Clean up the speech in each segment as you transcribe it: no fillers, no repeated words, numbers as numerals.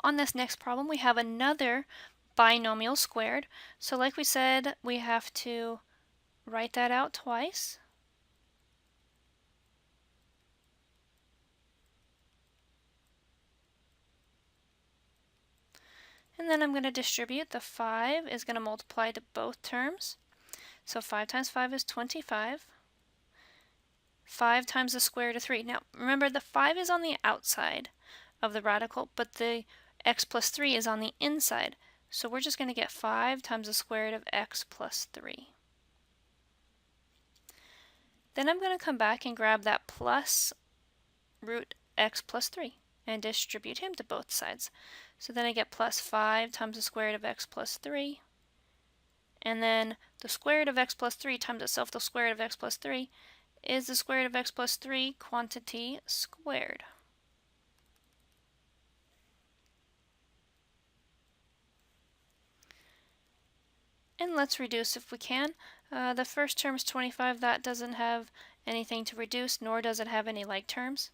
On this next problem, we have another binomial squared. So like we said, we have to write that out twice. And then I'm going to distribute. The 5 is going to multiply to both terms. So 5 times 5 is 25. 5 times the square root of 3. Now remember, the 5 is on the outside of the radical, but the x plus 3 is on the inside. So we're just going to get 5 times the square root of x plus 3. Then I'm going to come back and grab that plus root x plus 3 and distribute him to both sides. So then I get plus 5 times the square root of x plus 3. And then the square root of x plus 3 times itself, the square root of x plus 3, is the square root of x plus 3 quantity squared. And let's reduce if we can. The first term is 25. That doesn't have anything to reduce, nor does it have any like terms.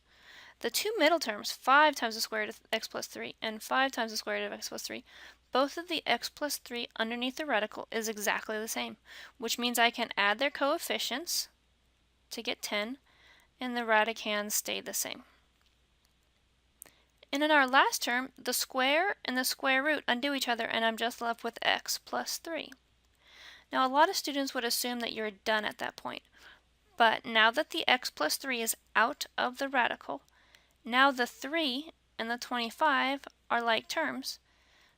The two middle terms, 5 times the square root of x plus 3 and 5 times the square root of x plus 3, both of the x plus 3 underneath the radical is exactly the same, which means I can add their coefficients to get 10, and the radicands stay the same. And in our last term, the square and the square root undo each other, and I'm just left with x plus 3. Now, a lot of students would assume that you're done at that point, but now that the x plus 3 is out of the radical, now the 3 and the 25 are like terms,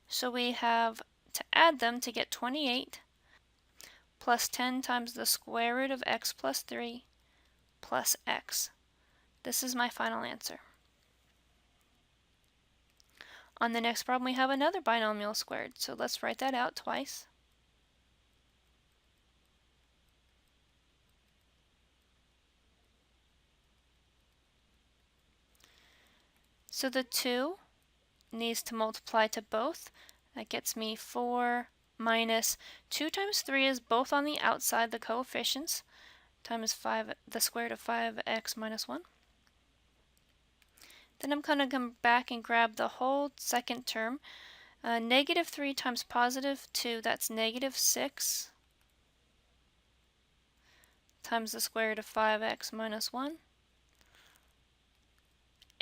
so we have to add them to get 28 plus 10 times the square root of x plus 3 plus x. This is my final answer. On the next problem, we have another binomial squared, so let's write that out twice. So the 2 needs to multiply to both. That gets me 4 minus 2 times 3 is both on the outside, the coefficients, times 5, the square root of 5x minus 1. Then I'm going to come back and grab the whole second term. Negative 3 times positive 2, that's negative 6 times the square root of 5x minus 1.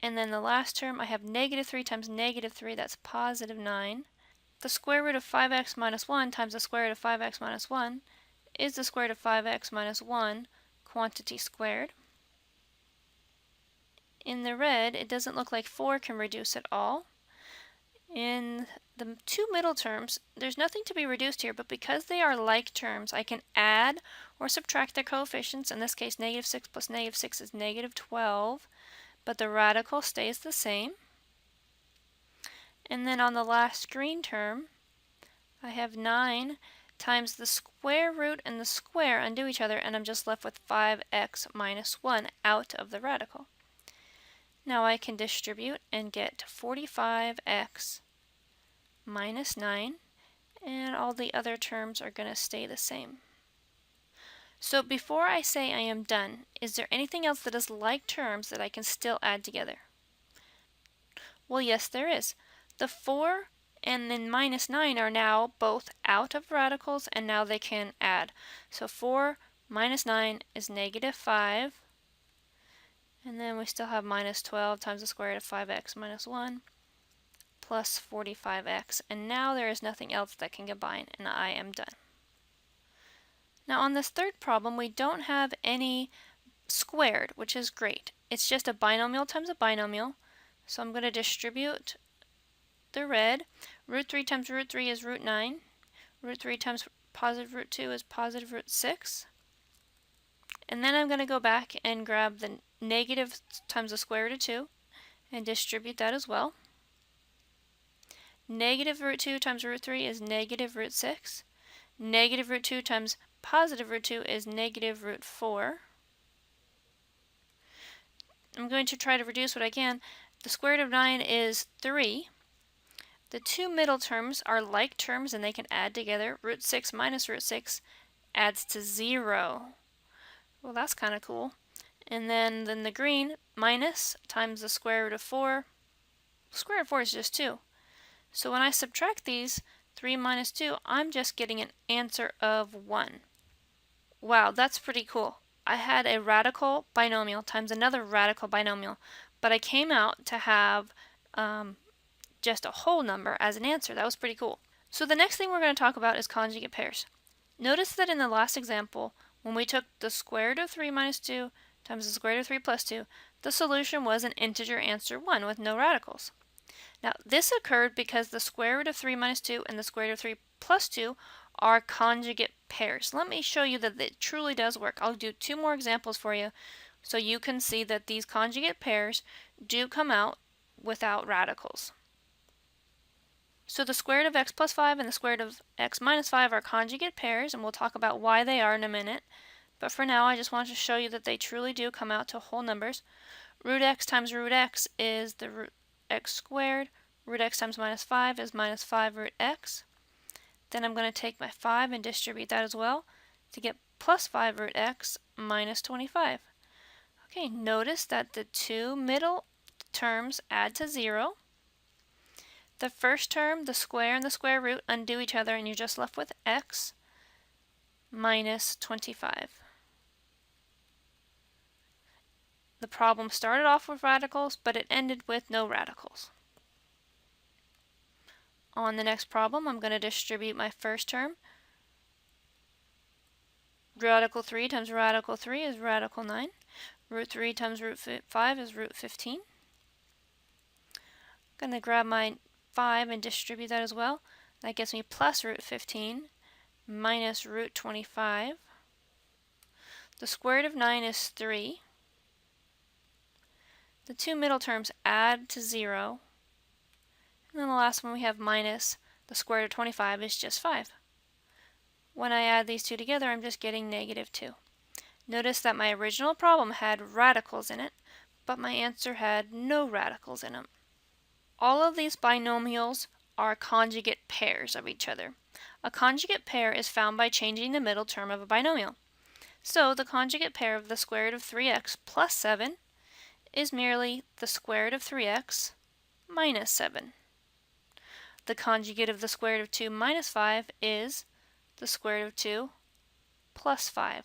And then the last term, I have negative 3 times negative 3, that's positive 9. The square root of 5x minus 1 times the square root of 5x minus 1 is the square root of 5x minus 1 quantity squared. In the red, it doesn't look like 4 can reduce at all. In the two middle terms, there's nothing to be reduced here, but because they are like terms, I can add or subtract their coefficients. In this case, negative 6 plus negative 6 is negative 12, but the radical stays the same. And then on the last green term, I have 9 times the square root and the square undo each other, and I'm just left with 5x minus 1 out of the radical. Now I can distribute and get 45x minus 9, and all the other terms are going to stay the same. So before I say I am done, is there anything else that is like terms that I can still add together? Well, yes, there is. The 4 and then minus 9 are now both out of radicals, and now they can add. So 4 minus 9 is negative 5. And then we still have minus 12 times the square root of 5x minus 1 plus 45x. And now there is nothing else that can combine, and I am done. Now on this third problem, we don't have any squared, which is great. It's just a binomial times a binomial. So I'm going to distribute the red. Root 3 times root 3 is root 9. Root 3 times positive root 2 is positive root 6. And then I'm going to go back and grab the negative times the square root of 2 and distribute that as well. Negative root 2 times root 3 is negative root 6. Negative root 2 times positive root 2 is negative root 4. I'm going to try to reduce what I can. The square root of 9 is 3. The two middle terms are like terms, and they can add together. Root 6 minus root 6 adds to 0. Well, that's kind of cool. And then the green, minus times the square root of 4. The square root of 4 is just 2. So when I subtract these, 3 minus 2, I'm just getting an answer of 1. Wow, that's pretty cool. I had a radical binomial times another radical binomial, but I came out to have just a whole number as an answer. That was pretty cool. So the next thing we're going to talk about is conjugate pairs. Notice that in the last example, when we took the square root of 3 minus 2 times the square root of 3 plus 2, the solution was an integer answer 1 with no radicals. Now, this occurred because the square root of 3 minus 2 and the square root of 3 plus 2 are conjugate pairs. Let me show you that it truly does work. I'll do 2 more examples for you so you can see that these conjugate pairs do come out without radicals. So the square root of x plus 5 and the square root of x minus 5 are conjugate pairs, and we'll talk about why they are in a minute. But for now, I just wanted to show you that they truly do come out to whole numbers. Root x times root x is the root x squared. Root x times minus 5 is minus 5 root x. Then I'm going to take my 5 and distribute that as well to get plus 5 root x minus 25. Okay, notice that the two middle terms add to 0. The first term, the square and the square root, undo each other and you're just left with x minus 25. The problem started off with radicals, but it ended with no radicals. On the next problem, I'm going to distribute my first term. Radical 3 times radical 3 is radical 9. Root 3 times root 5 is root 15. I'm going to grab my 5 and distribute that as well. That gives me plus root 15 minus root 25. The square root of 9 is 3. The two middle terms add to 0. And then the last one we have minus the square root of 25 is just 5. When I add these two together, I'm just getting negative 2. Notice that my original problem had radicals in it, but my answer had no radicals in them. All of these binomials are conjugate pairs of each other. A conjugate pair is found by changing the middle term of a binomial. So the conjugate pair of the square root of 3x plus 7 is merely the square root of 3x minus 7. The conjugate of the square root of 2 minus 5 is the square root of 2 plus 5.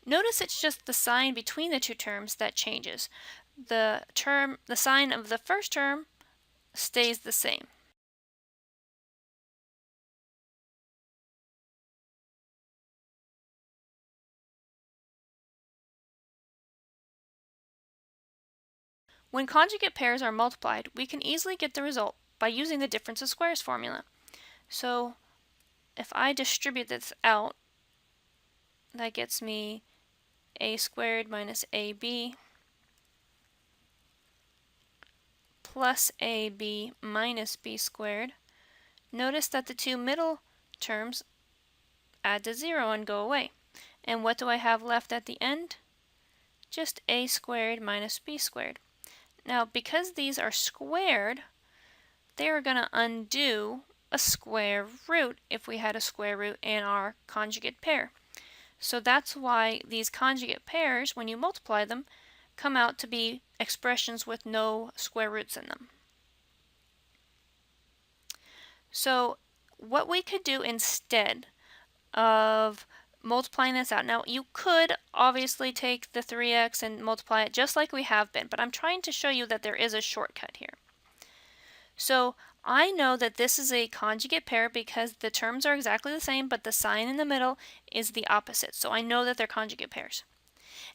Notice it's just the sign between the two terms that changes. The sign of the first term stays the same. When conjugate pairs are multiplied, we can easily get the result by using the difference of squares formula. So if I distribute this out, that gets me a squared minus ab plus ab minus b squared. Notice that the two middle terms add to 0 and go away. And what do I have left at the end? Just a squared minus b squared. Now, because these are squared, they are going to undo a square root if we had a square root in our conjugate pair. So that's why these conjugate pairs, when you multiply them, come out to be expressions with no square roots in them. So what we could do instead of multiplying this out, now you could obviously take the 3x and multiply it just like we have been, but I'm trying to show you that there is a shortcut here. So I know that this is a conjugate pair because the terms are exactly the same, but the sign in the middle is the opposite. So I know that they're conjugate pairs.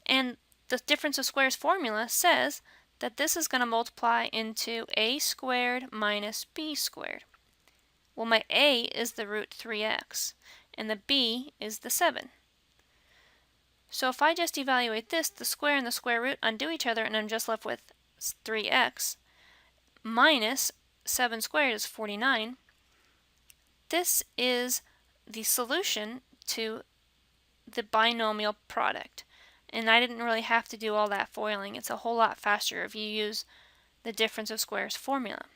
And the difference of squares formula says that this is going to multiply into a squared minus b squared. Well, my a is the root 3x, and the b is the 7. So if I just evaluate this, the square and the square root undo each other, and I'm just left with 3x minus 7 squared is 49. This is the solution to the binomial product. And I didn't really have to do all that foiling. It's a whole lot faster if you use the difference of squares formula.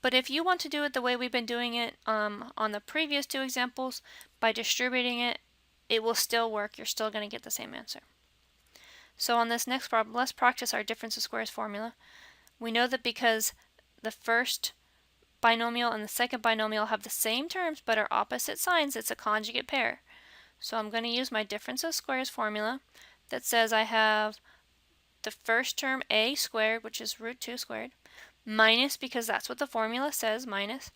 But if you want to do it the way we've been doing it on the previous two examples, by distributing it, it will still work. You're still going to get the same answer. So on this next problem, let's practice our difference of squares formula. We know that because the first binomial and the second binomial have the same terms but are opposite signs, it's a conjugate pair. So I'm going to use my difference of squares formula that says I have the first term a squared, which is root 2 squared, minus, because that's what the formula says, minus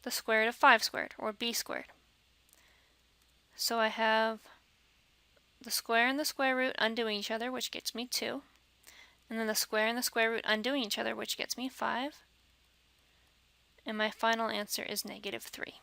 the square root of 5 squared, or b squared. So I have the square and the square root undoing each other, which gets me 2. And then the square and the square root undoing each other, which gets me 5. And my final answer is -3.